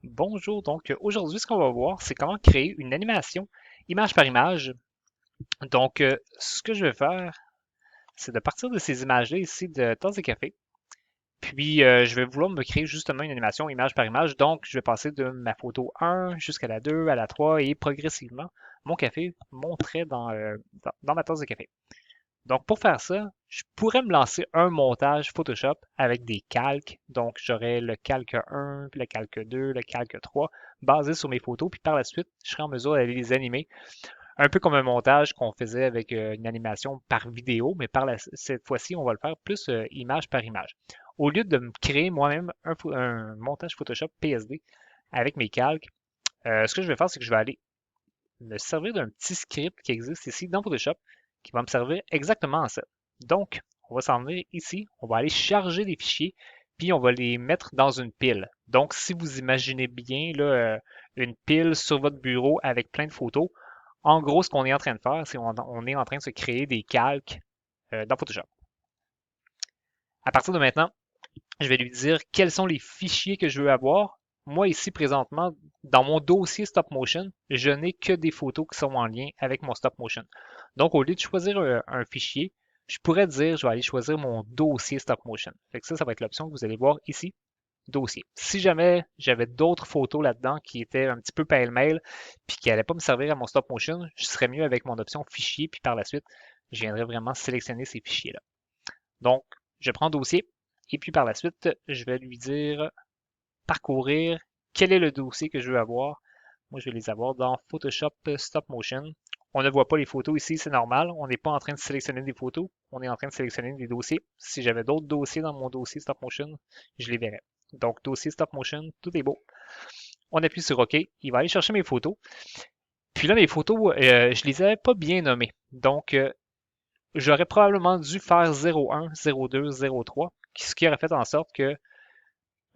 Bonjour, donc aujourd'hui ce qu'on va voir c'est comment créer une animation image par image. Donc ce que je vais faire c'est de partir de ces images-là ici de tasse de café. Puis je vais vouloir me créer justement une animation image par image. Donc je vais passer de ma photo 1 jusqu'à la 2, à la 3 et progressivement mon café monterait dans ma tasse de café. Donc, pour faire ça, je pourrais me lancer un montage Photoshop avec des calques. Donc, j'aurais le calque 1, puis le calque 2, le calque 3, basé sur mes photos. Puis par la suite, je serai en mesure d'aller les animer. Un peu comme un montage qu'on faisait avec une animation par vidéo, mais cette fois-ci, on va le faire plus image par image. Au lieu de me créer moi-même un montage Photoshop PSD avec mes calques, ce que je vais faire, c'est que je vais aller me servir d'un petit script qui existe ici dans Photoshop qui va me servir exactement à ça. Donc, on va s'en venir ici, on va aller charger les fichiers, puis on va les mettre dans une pile. Donc, si vous imaginez bien là, une pile sur votre bureau avec plein de photos, en gros, ce qu'on est en train de faire, c'est qu'on est en train de se créer des calques dans Photoshop. À partir de maintenant, je vais lui dire quels sont les fichiers que je veux avoir. Moi, ici, présentement, dans mon dossier Stop Motion, je n'ai que des photos qui sont en lien avec mon Stop Motion. Donc, au lieu de choisir un fichier, je pourrais dire, je vais aller choisir mon dossier Stop Motion. Fait que ça va être l'option que vous allez voir ici, dossier. Si jamais j'avais d'autres photos là-dedans qui étaient un petit peu pêle-mêle, puis qui n'allaient pas me servir à mon Stop Motion, je serais mieux avec mon option fichier, puis par la suite, je viendrais vraiment sélectionner ces fichiers-là. Donc, je prends dossier, et puis par la suite, je vais lui dire parcourir quel est le dossier que je veux avoir. Moi, je vais les avoir dans Photoshop Stop Motion. On ne voit pas les photos ici, c'est normal. On n'est pas en train de sélectionner des photos, on est en train de sélectionner des dossiers. Si j'avais d'autres dossiers dans mon dossier Stop Motion, je les verrais. Donc, dossier Stop Motion, tout est beau. On appuie sur OK. Il va aller chercher mes photos. Puis là, mes photos, je les avais pas bien nommées. Donc, j'aurais probablement dû faire 01, 02, 03, ce qui aurait fait en sorte que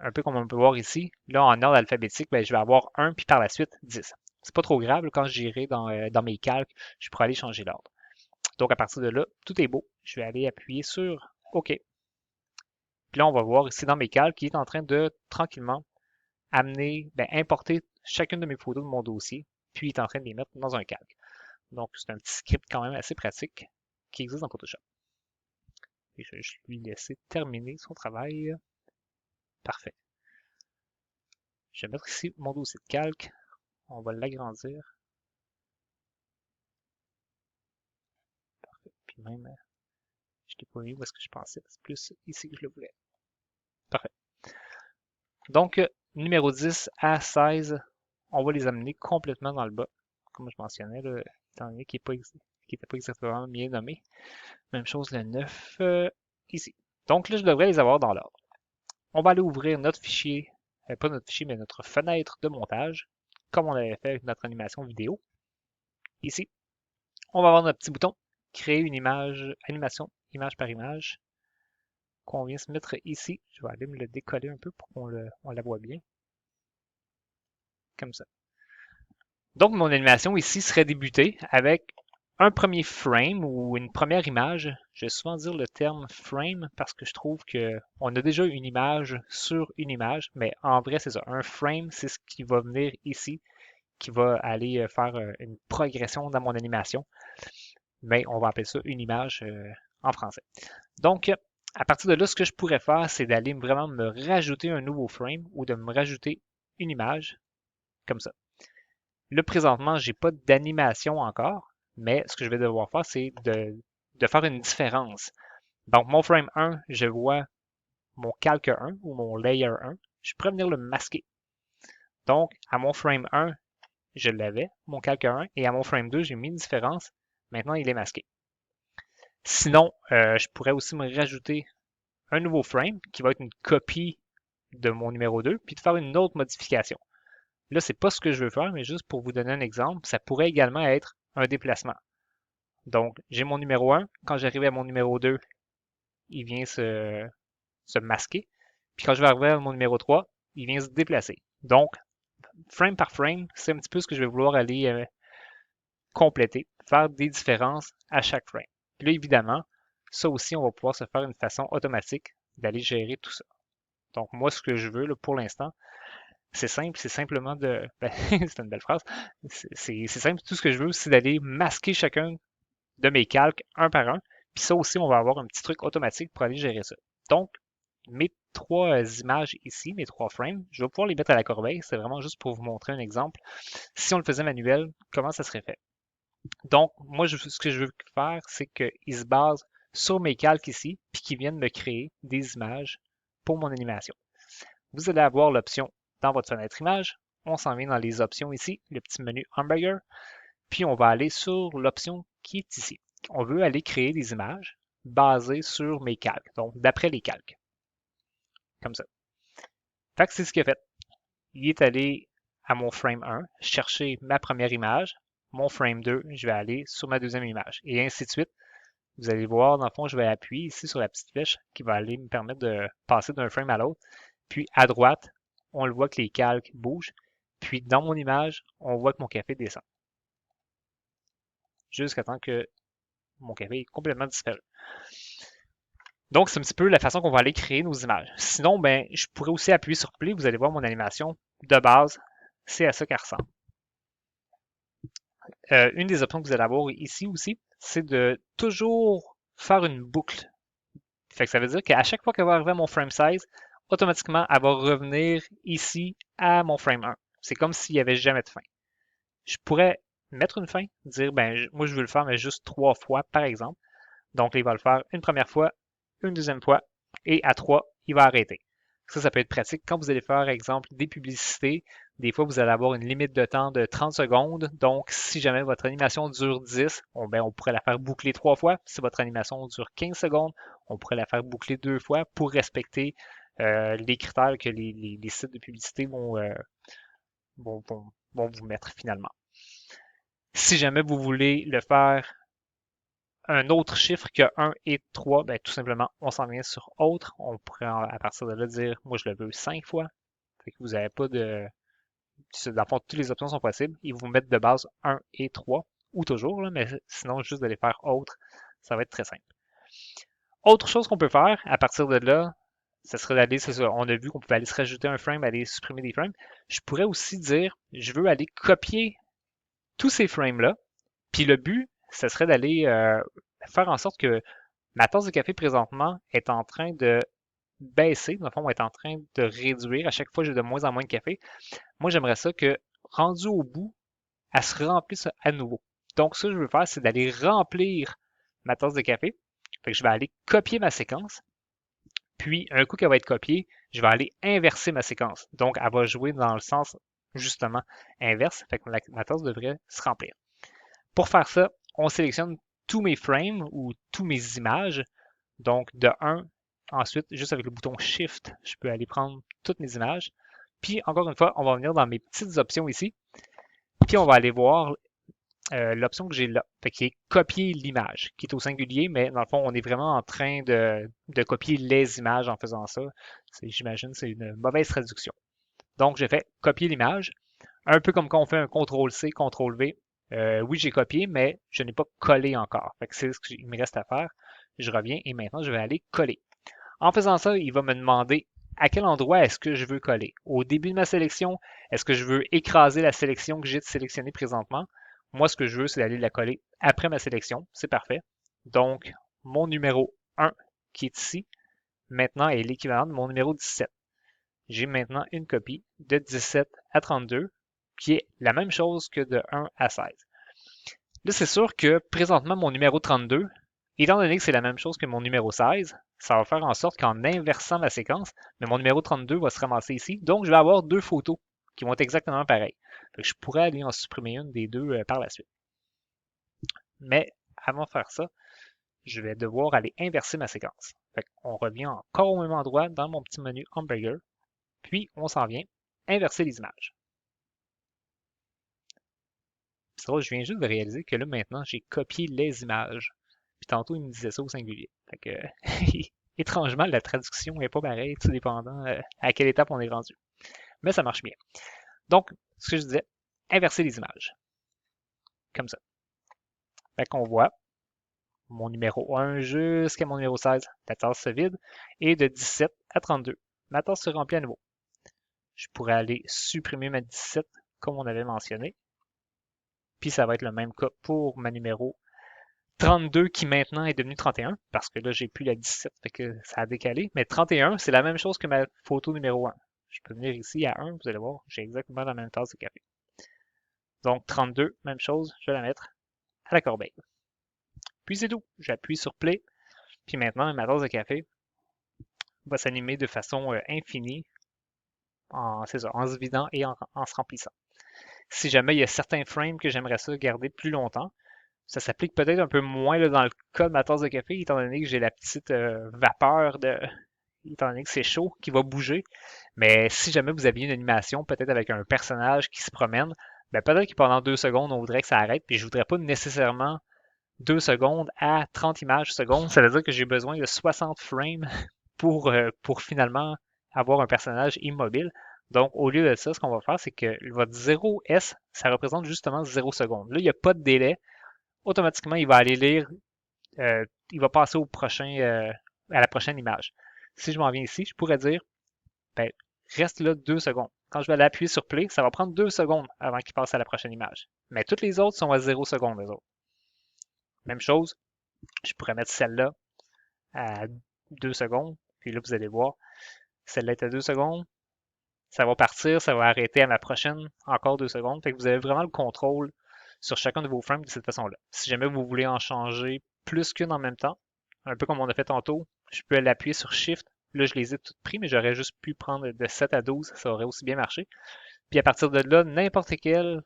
un peu comme on peut voir ici, là en ordre alphabétique, ben, je vais avoir 1 puis par la suite 10. C'est pas trop grave, quand j'irai dans mes calques, je pourrai aller changer l'ordre. Donc à partir de là, tout est beau. Je vais aller appuyer sur OK. Puis là, on va voir ici dans mes calques qui est en train de tranquillement importer chacune de mes photos de mon dossier, puis il est en train de les mettre dans un calque. Donc c'est un petit script quand même assez pratique qui existe dans Photoshop. Et je vais juste lui laisser terminer son travail. Parfait. Je vais mettre ici mon dossier de calque. On va l'agrandir. Puis même, je l'ai pas mis où est-ce que je pensais. C'est plus ici que je le voulais. Parfait. Donc, numéro 10 à 16, on va les amener complètement dans le bas. Comme je mentionnais, là, étant donné qu'il n'était pas exactement bien nommé. Même chose le 9 ici. Donc là, je devrais les avoir dans l'ordre. On va aller ouvrir notre fichier, pas notre fichier, mais notre fenêtre de montage, comme on avait fait avec notre animation vidéo. Ici, on va avoir notre petit bouton, créer une image, animation, image par image, qu'on vient se mettre ici. Je vais aller me le décoller un peu pour on la voit bien, comme ça. Donc, mon animation ici serait débutée avec un premier frame ou une première image. Je vais souvent dire le terme frame parce que je trouve qu'on a déjà une image sur une image, mais en vrai, c'est ça. Un frame, c'est ce qui va venir ici, qui va aller faire une progression dans mon animation. Mais on va appeler ça une image en français. Donc, à partir de là, ce que je pourrais faire, c'est d'aller vraiment me rajouter un nouveau frame ou de me rajouter une image comme ça. Là, présentement, j'ai pas d'animation encore, mais ce que je vais devoir faire, c'est de faire une différence. Donc, mon frame 1, je vois mon calque 1 ou mon layer 1. Je pourrais venir le masquer. Donc, à mon frame 1, je l'avais, mon calque 1, et à mon frame 2, j'ai mis une différence. Maintenant, il est masqué. Sinon, je pourrais aussi me rajouter un nouveau frame qui va être une copie de mon numéro 2, puis de faire une autre modification. Là, c'est pas ce que je veux faire, mais juste pour vous donner un exemple, ça pourrait également être un déplacement. Donc, j'ai mon numéro 1. Quand j'arrive à mon numéro 2, il vient se masquer. Puis quand je vais arriver à mon numéro 3, il vient se déplacer. Donc, frame par frame, c'est un petit peu ce que je vais vouloir aller compléter, faire des différences à chaque frame. Puis là, évidemment, ça aussi, on va pouvoir se faire une façon automatique d'aller gérer tout ça. Donc, moi, ce que je veux là, pour l'instant, C'est simple, c'est simplement de... Ben, c'est une belle phrase. C'est simple, tout ce que je veux, c'est d'aller masquer chacun de mes calques un par un. Puis ça aussi, on va avoir un petit truc automatique pour aller gérer ça. Donc, mes trois images ici, mes trois frames, je vais pouvoir les mettre à la corbeille. C'est vraiment juste pour vous montrer un exemple. Si on le faisait manuel, comment ça serait fait? Donc, moi, ce que je veux faire, c'est qu'il se base sur mes calques ici, puis qu'il vienne me créer des images pour mon animation. Vous allez avoir l'option dans votre fenêtre image. On s'en vient dans les options ici, le petit menu hamburger, puis on va aller sur l'option qui est ici. On veut aller créer des images basées sur mes calques, donc d'après les calques, comme ça. Fait que c'est ce qu'il a fait. Il est allé à mon frame 1, chercher ma première image, mon frame 2, je vais aller sur ma deuxième image, et ainsi de suite. Vous allez voir, dans le fond, je vais appuyer ici sur la petite flèche qui va aller me permettre de passer d'un frame à l'autre. Puis à droite, on le voit que les calques bougent. Puis dans mon image, on voit que mon café descend. Jusqu'à temps que mon café est complètement disparu. Donc, c'est un petit peu la façon qu'on va aller créer nos images. Sinon, ben, je pourrais aussi appuyer sur Play. Vous allez voir mon animation de base. C'est à ça qu'elle ressemble. Une des options que vous allez avoir ici aussi, c'est de toujours faire une boucle. Fait que ça veut dire qu'à chaque fois qu'elle va arriver à mon frame size, automatiquement, elle va revenir ici à mon frame 1. C'est comme s'il n'y avait jamais de fin. Je pourrais mettre une fin, dire, ben, moi, je veux le faire, mais juste 3 fois, par exemple. Donc, il va le faire une première fois, une deuxième fois, et à 3, il va arrêter. Ça peut être pratique quand vous allez faire, par exemple, des publicités. Des fois, vous allez avoir une limite de temps de 30 secondes. Donc, si jamais votre animation dure 10, on pourrait la faire boucler 3 fois. Si votre animation dure 15 secondes, on pourrait la faire boucler 2 fois pour respecter les critères que les sites de publicité vont, vont vous mettre finalement. Si jamais vous voulez le faire un autre chiffre que 1 et 3, ben, tout simplement, on s'en vient sur autre. On pourrait à partir de là dire, moi je le veux 5 fois. Fait que vous n'avez pas de... Dans le fond, toutes les options sont possibles. Ils vous mettent de base 1 et 3, ou toujours, là, mais sinon, juste de les faire autres, ça va être très simple. Autre chose qu'on peut faire à partir de là, ça serait d'aller, c'est ça, on a vu qu'on pouvait aller se rajouter un frame, aller supprimer des frames. Je pourrais aussi dire, je veux aller copier tous ces frames-là, puis le but, ce serait d'aller faire en sorte que ma tasse de café présentement est en train de baisser, dans le fond, est en train de réduire. À chaque fois, j'ai de moins en moins de café. Moi, j'aimerais ça que, rendu au bout, elle se remplisse à nouveau. Donc, ce que je veux faire, c'est d'aller remplir ma tasse de café. Fait que je vais aller copier ma séquence. Puis, un coup qu'elle va être copiée, je vais aller inverser ma séquence. Donc, elle va jouer dans le sens, justement, inverse. Fait que ma tasse devrait se remplir. Pour faire ça, on sélectionne tous mes frames ou tous mes images. Donc, de 1, ensuite, juste avec le bouton Shift, je peux aller prendre toutes mes images. Puis, encore une fois, on va venir dans mes petites options ici. Puis, on va aller voir l'option que j'ai là, qui est copier l'image, qui est au singulier, mais dans le fond, on est vraiment en train de copier les images en faisant ça. J'imagine c'est une mauvaise traduction. Donc, j'ai fait copier l'image, un peu comme quand on fait un CTRL-C, CTRL-V. Oui, j'ai copié, mais je n'ai pas collé encore. Fait que c'est ce qu'il me reste à faire. Je reviens et maintenant, je vais aller coller. En faisant ça, il va me demander à quel endroit est-ce que je veux coller. Au début de ma sélection, est-ce que je veux écraser la sélection que j'ai sélectionnée présentement? Moi, ce que je veux, c'est d'aller la coller après ma sélection. C'est parfait. Donc, mon numéro 1 qui est ici, maintenant est l'équivalent de mon numéro 17. J'ai maintenant une copie de 17 à 32 qui est la même chose que de 1 à 16. Là, c'est sûr que présentement, mon numéro 32, étant donné que c'est la même chose que mon numéro 16, ça va faire en sorte qu'en inversant ma séquence, mais mon numéro 32 va se ramasser ici. Donc, je vais avoir deux photos qui vont être exactement pareilles. Fait que je pourrais aller en supprimer une des deux par la suite. Mais avant de faire ça, je vais devoir aller inverser ma séquence. Fait on revient encore au même endroit dans mon petit menu hamburger. Puis, on s'en vient inverser les images. C'est drôle, je viens juste de réaliser que là, maintenant, j'ai copié les images. Puis tantôt, il me disait ça au singulier. Fait que, étrangement, la traduction n'est pas pareille, tout dépendant à quelle étape on est rendu. Mais ça marche bien. Donc, ce que je disais, inverser les images. Comme ça. Fait qu'on voit mon numéro 1 jusqu'à mon numéro 16, la tasse se vide, et de 17 à 32, ma tasse se remplit à nouveau. je pourrais aller supprimer ma 17 comme on avait mentionné. Puis ça va être le même cas pour ma numéro 32 qui maintenant est devenue 31 parce que là j'ai plus la 17 fait que ça a décalé. Mais 31 c'est la même chose que ma photo numéro 1. Je peux venir ici à 1, vous allez voir, j'ai exactement la même tasse de café. Donc 32, même chose, je vais la mettre à la corbeille. Puis c'est tout, j'appuie sur play, puis maintenant ma tasse de café va s'animer de façon infinie en se vidant et en se remplissant. Si jamais il y a certains frames que j'aimerais ça garder plus longtemps, ça s'applique peut-être un peu moins là, dans le cas de ma tasse de café, étant donné que j'ai la petite vapeur étant donné que c'est chaud, qui va bouger. Mais si jamais vous aviez une animation, peut-être avec un personnage qui se promène, ben peut-être que pendant 2 secondes, on voudrait que ça arrête, puis je voudrais pas nécessairement 2 secondes à 30 images secondes. Ça veut dire que j'ai besoin de 60 frames pour finalement avoir un personnage immobile. Donc, au lieu de ça, ce qu'on va faire, c'est que votre 0S, ça représente justement 0 secondes. Là, il n'y a pas de délai. Automatiquement, il va aller lire, il va passer à la prochaine image. Si je m'en viens ici, je pourrais dire, ben, reste là 2 secondes. Quand je vais aller appuyer sur Play, ça va prendre 2 secondes avant qu'il passe à la prochaine image. Mais toutes les autres sont à 0 secondes, les autres. Même chose, je pourrais mettre celle-là à 2 secondes. Puis là, vous allez voir, celle-là est à 2 secondes. Ça va partir, ça va arrêter à ma prochaine, encore 2 secondes. Fait que vous avez vraiment le contrôle sur chacun de vos frames de cette façon-là. Si jamais vous voulez en changer plus qu'une en même temps, un peu comme on a fait tantôt, je peux l'appuyer sur Shift. Là, je les ai toutes pris, mais j'aurais juste pu prendre de 7 à 12, ça aurait aussi bien marché. Puis à partir de là, n'importe quel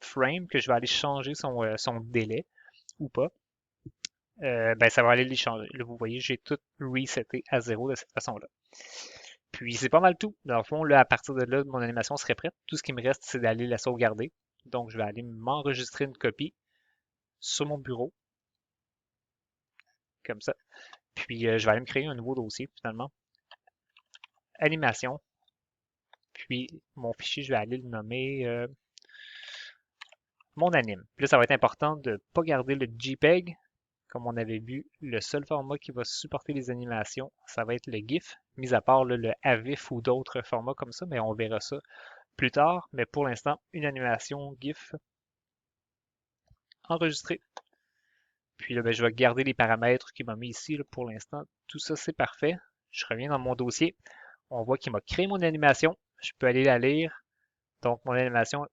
frame que je vais aller changer son délai ou pas, ben ça va aller les changer. Là, vous voyez, j'ai tout reseté à 0 de cette façon-là. Puis c'est pas mal tout. Dans le fond, là, à partir de là, mon animation serait prête. Tout ce qui me reste, c'est d'aller la sauvegarder. Donc, je vais aller m'enregistrer une copie sur mon bureau, comme ça. Puis, je vais aller me créer un nouveau dossier, finalement. Animation. Puis, mon fichier, je vais aller le nommer mon anime. Puis là, ça va être important de ne pas garder le JPEG. Comme on avait vu, le seul format qui va supporter les animations, ça va être le GIF, mis à part là, le AVIF ou d'autres formats comme ça, mais on verra ça plus tard. Mais pour l'instant, une animation GIF enregistrée. Puis là, ben, je vais garder les paramètres qu'il m'a mis ici là, pour l'instant. Tout ça, c'est parfait. Je reviens dans mon dossier. On voit qu'il m'a créé mon animation. Je peux aller la lire. Donc, mon animation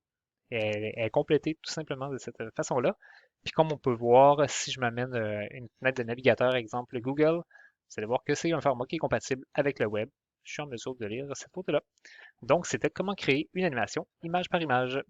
est complétée tout simplement de cette façon-là. Puis comme on peut voir, si je m'amène une fenêtre de navigateur, exemple Google, vous allez voir que c'est un format qui est compatible avec le web. Je suis en mesure de lire cette photo-là. Donc, c'était comment créer une animation image par image.